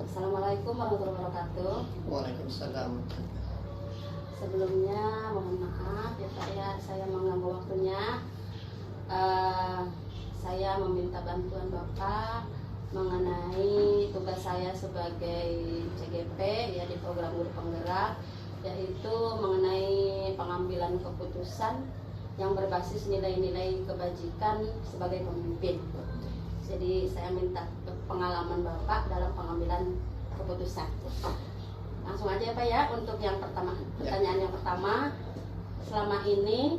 Assalamualaikum warahmatullahi wabarakatuh. Waalaikumsalam. Sebelumnya mohon maaf ya Pak ya, saya mengganggu waktunya. Eh, saya meminta bantuan Bapak mengenai tugas saya sebagai CGP ya di program Guru Penggerak, yaitu mengenai pengambilan keputusan yang berbasis nilai-nilai kebajikan sebagai pemimpin. Jadi saya minta pengalaman Bapak dalam pengambilan keputusan. Langsung aja Pak ya, untuk yang pertama, pertanyaan yang pertama, selama ini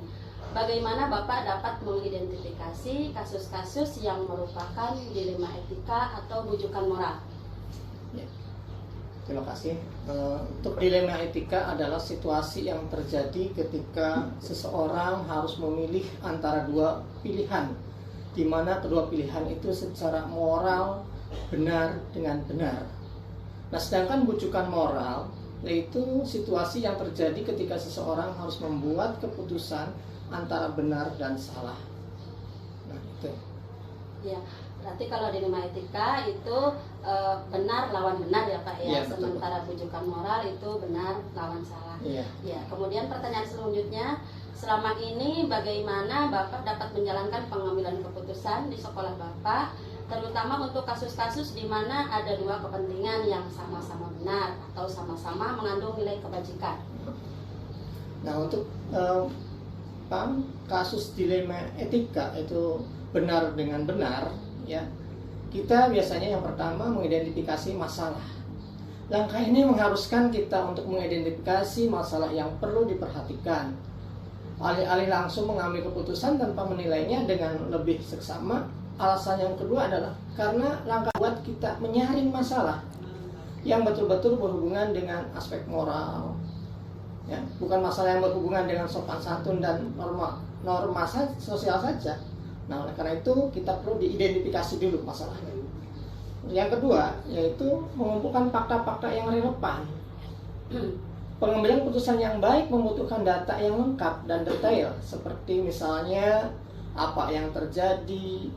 bagaimana Bapak dapat mengidentifikasi kasus-kasus yang merupakan dilema etika atau bujukan moral? Ya. Terima kasih. Untuk dilema etika adalah situasi yang terjadi ketika seseorang harus memilih antara dua pilihan, di mana kedua pilihan itu secara moral benar dengan benar. Nah, sedangkan bujukan moral yaitu situasi yang terjadi ketika seseorang harus membuat keputusan antara benar dan salah. Nah, itu. Ya, berarti kalau dilema etika itu benar lawan benar ya Pak ya, Ya, betul. sementara bujukan moral itu benar lawan salah. Iya. Ya, kemudian pertanyaan selanjutnya, selama ini bagaimana Bapak dapat menjalankan pengambilan keputusan di sekolah Bapak, terutama untuk kasus-kasus di mana ada dua kepentingan yang sama-sama benar atau sama-sama mengandung nilai kebajikan? Nah, untuk kasus dilema etika itu benar dengan benar, ya, kita biasanya yang pertama mengidentifikasi masalah. Langkah ini mengharuskan kita untuk mengidentifikasi masalah yang perlu diperhatikan. Alih-alih langsung mengambil keputusan tanpa menilainya dengan lebih seksama, alasan yang kedua adalah karena langkah buat kita menyaring masalah yang betul-betul berhubungan dengan aspek moral, ya, bukan masalah yang berhubungan dengan sopan santun dan norma sosial saja. Nah, oleh karena itu kita perlu diidentifikasi dulu masalahnya. Yang kedua yaitu mengumpulkan fakta-fakta yang relevan. Pengambilan keputusan yang baik membutuhkan data yang lengkap dan detail, seperti misalnya apa yang terjadi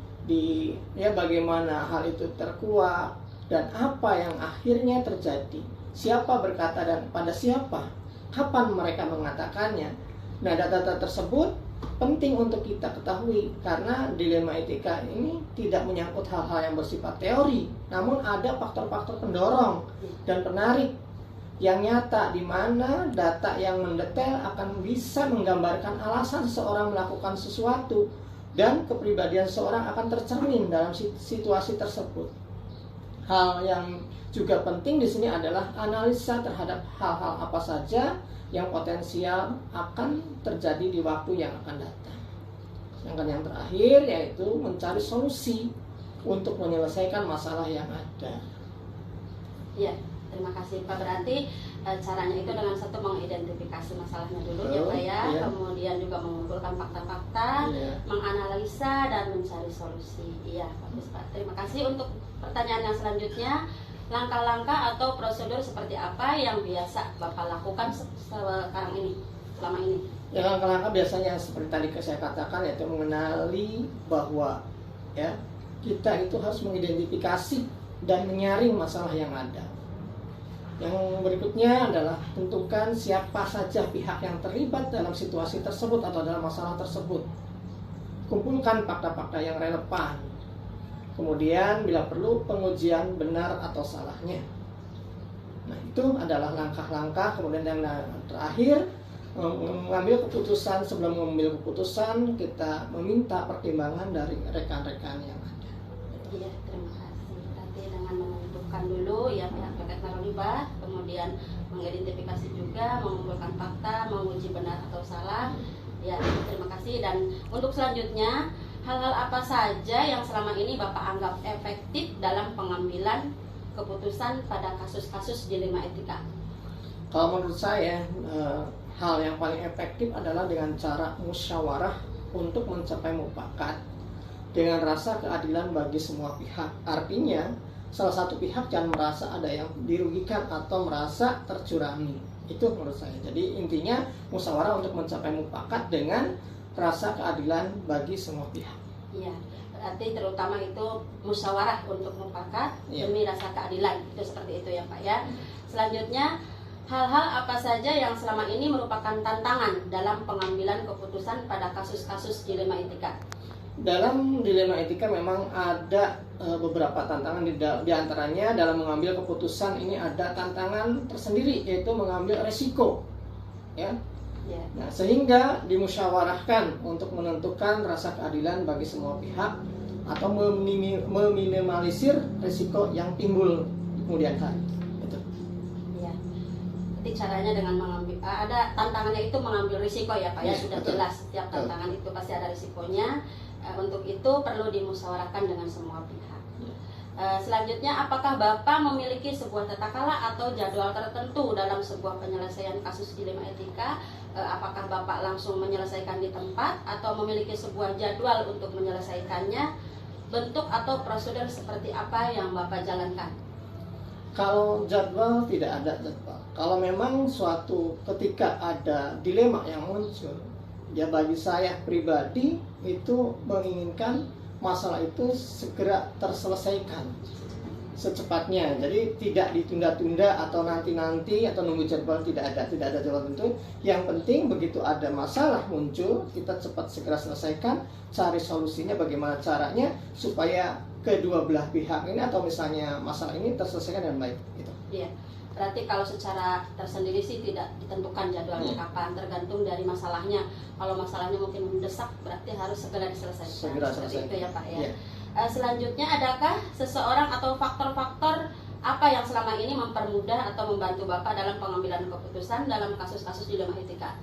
bagaimana hal itu terkuak dan apa yang akhirnya terjadi, siapa berkata dan pada siapa, kapan mereka mengatakannya. Nah, data-data tersebut penting untuk kita ketahui karena dilema etika ini tidak menyangkut hal-hal yang bersifat teori, namun ada faktor-faktor pendorong dan penarik yang nyata, di mana data yang mendetail akan bisa menggambarkan alasan seseorang melakukan sesuatu dan kepribadian seseorang akan tercermin dalam situasi tersebut. Hal yang juga penting di sini adalah analisa terhadap hal-hal apa saja yang potensial akan terjadi di waktu yang akan datang. Sedangkan yang terakhir yaitu mencari solusi untuk menyelesaikan masalah yang ada. Ya, terima kasih Pak. Berarti caranya itu dengan satu mengidentifikasi masalahnya dulu ya Pak ya, ya. Kemudian juga mengumpulkan fakta-fakta, Ya. menganalisa dan mencari solusi. Iya, bagus Pak. Terima kasih. Untuk pertanyaan yang selanjutnya, langkah-langkah atau prosedur seperti apa yang biasa Bapak lakukan sekarang ini, selama ini? Ya, langkah-langkah biasanya seperti tadi saya katakan, yaitu mengenali bahwa ya kita itu harus mengidentifikasi dan menyaring masalah yang ada. Yang berikutnya adalah tentukan siapa saja pihak yang terlibat dalam situasi tersebut atau dalam masalah tersebut. Kumpulkan fakta-fakta yang relevan. Kemudian bila perlu pengujian benar atau salahnya. Nah, itu adalah langkah-langkah. Kemudian yang terakhir, mengambil keputusan. Sebelum mengambil keputusan, kita meminta pertimbangan dari rekan-rekan yang ada. Iya, terima kasih. Berarti dengan menentukan dulu ya pihak terkait terlibat, kemudian mengidentifikasi juga, mengumpulkan fakta, menguji benar atau salah. Ya, terima kasih. Dan untuk selanjutnya, hal-hal apa saja yang selama ini Bapak anggap efektif dalam pengambilan keputusan pada kasus-kasus dilema etika? Kalau menurut saya, hal yang paling efektif adalah dengan cara musyawarah untuk mencapai mufakat dengan rasa keadilan bagi semua pihak. Artinya, salah satu pihak jangan merasa ada yang dirugikan atau merasa tercurangi. Itu menurut saya. Jadi intinya musyawarah untuk mencapai mufakat dengan rasa keadilan bagi semua pihak. Iya, berarti terutama itu musyawarah untuk mufakat demi rasa keadilan, itu seperti itu ya Pak ya. Selanjutnya, hal-hal apa saja yang selama ini merupakan tantangan dalam pengambilan keputusan pada kasus-kasus dilema etika? Dalam dilema etika memang ada beberapa tantangan, di antaranya dalam mengambil keputusan ini ada tantangan tersendiri, yaitu mengambil resiko, ya. Nah, sehingga dimusyawarahkan untuk menentukan rasa keadilan bagi semua pihak atau meminimalisir resiko yang timbul di kemudian hari. Itu. Ya. Jadi caranya dengan mengambil, ada tantangannya itu mengambil risiko ya Pak ya, sudah betul. jelas setiap tantangan itu pasti ada risikonya. Untuk itu perlu dimusyawarahkan dengan semua pihak. Selanjutnya, apakah Bapak memiliki sebuah tata kala atau jadwal tertentu dalam sebuah penyelesaian kasus dilema etika? Apakah Bapak langsung menyelesaikan di tempat atau memiliki sebuah jadwal untuk menyelesaikannya? Bentuk atau prosedur seperti apa yang Bapak jalankan? Kalau jadwal, tidak ada jadwal. Kalau memang suatu ketika ada dilema yang muncul, ya bagi saya pribadi itu menginginkan masalah itu segera terselesaikan secepatnya. Jadi tidak ditunda-tunda atau nanti-nanti atau nunggu jadwal, tidak ada jadwal tentu. Yang penting begitu ada masalah muncul, kita cepat segera selesaikan, cari solusinya bagaimana caranya supaya kedua belah pihak ini atau misalnya masalah ini terselesaikan dengan baik gitu. Iya. Berarti kalau secara tersendiri sih tidak ditentukan jadwalnya kapan, tergantung dari masalahnya. Kalau masalahnya mungkin mendesak, berarti harus segera diselesaikan. Seperti itu ya Pak ya. Selanjutnya, adakah seseorang atau faktor-faktor apa yang selama ini mempermudah atau membantu Bapak dalam pengambilan keputusan dalam kasus-kasus dilema etika?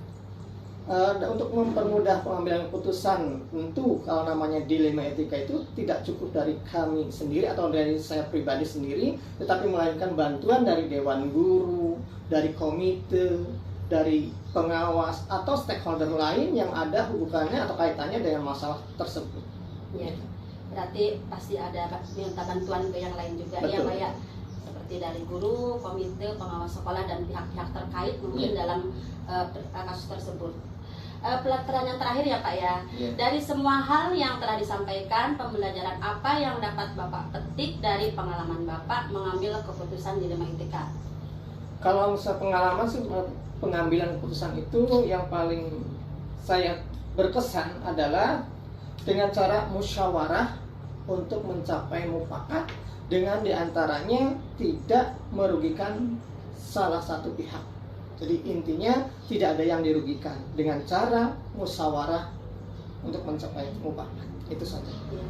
Untuk mempermudah pengambilan keputusan, tentu kalau namanya dilema etika itu tidak cukup dari kami sendiri atau dari saya pribadi sendiri, tetapi melainkan bantuan dari dewan guru, dari komite, dari pengawas atau stakeholder lain yang ada hubungannya atau kaitannya dengan masalah tersebut. Ya, berarti pasti ada minta bantuan ke yang lain juga. Betul. Ya Pak ya, seperti dari guru, komite, pengawas sekolah dan pihak-pihak terkait mungkin dalam kasus tersebut. Pelajaran yang terakhir ya Pak ya, dari semua hal yang telah disampaikan, pembelajaran apa yang dapat Bapak petik dari pengalaman Bapak mengambil keputusan dilema etika? Kalau misalnya pengalaman sih, pengambilan keputusan itu yang paling saya berkesan adalah dengan cara musyawarah untuk mencapai mufakat, dengan diantaranya tidak merugikan salah satu pihak. Jadi intinya tidak ada yang dirugikan dengan cara musyawarah untuk mencapai mufakat. Itu saja. Ya.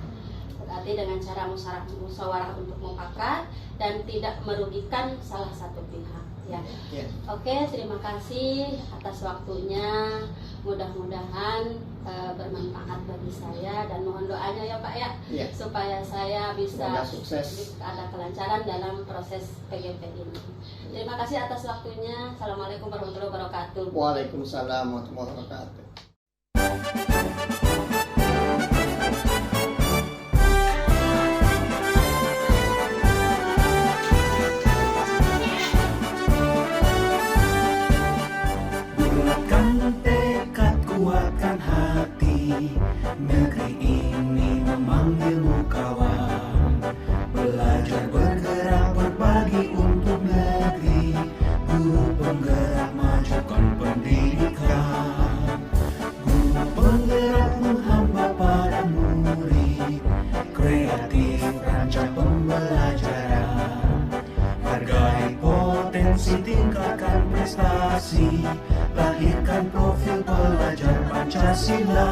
Berarti dengan cara musyawarah untuk mufakat dan tidak merugikan salah satu pihak. Ya. Oke, terima kasih atas waktunya. Mudah-mudahan bermanfaat bagi saya dan mohon doanya ya Pak ya, supaya saya bisa ada kelancaran dalam proses PGP ini. Terima kasih atas waktunya. Assalamualaikum warahmatullahi wabarakatuh. Waalaikumsalam warahmatullahi wabarakatuh. Kuatkan hati, negeri ini memanggilmu kawan. Belajar bergerak berbagi untuk negeri, guru penggerak majukan pendidikan. Guru penggerak menghamba pada murid, kreatif rancang pembelajaran. Hargai potensi, tingkatkan prestasi, lahirkan profil pelajar Pancasila.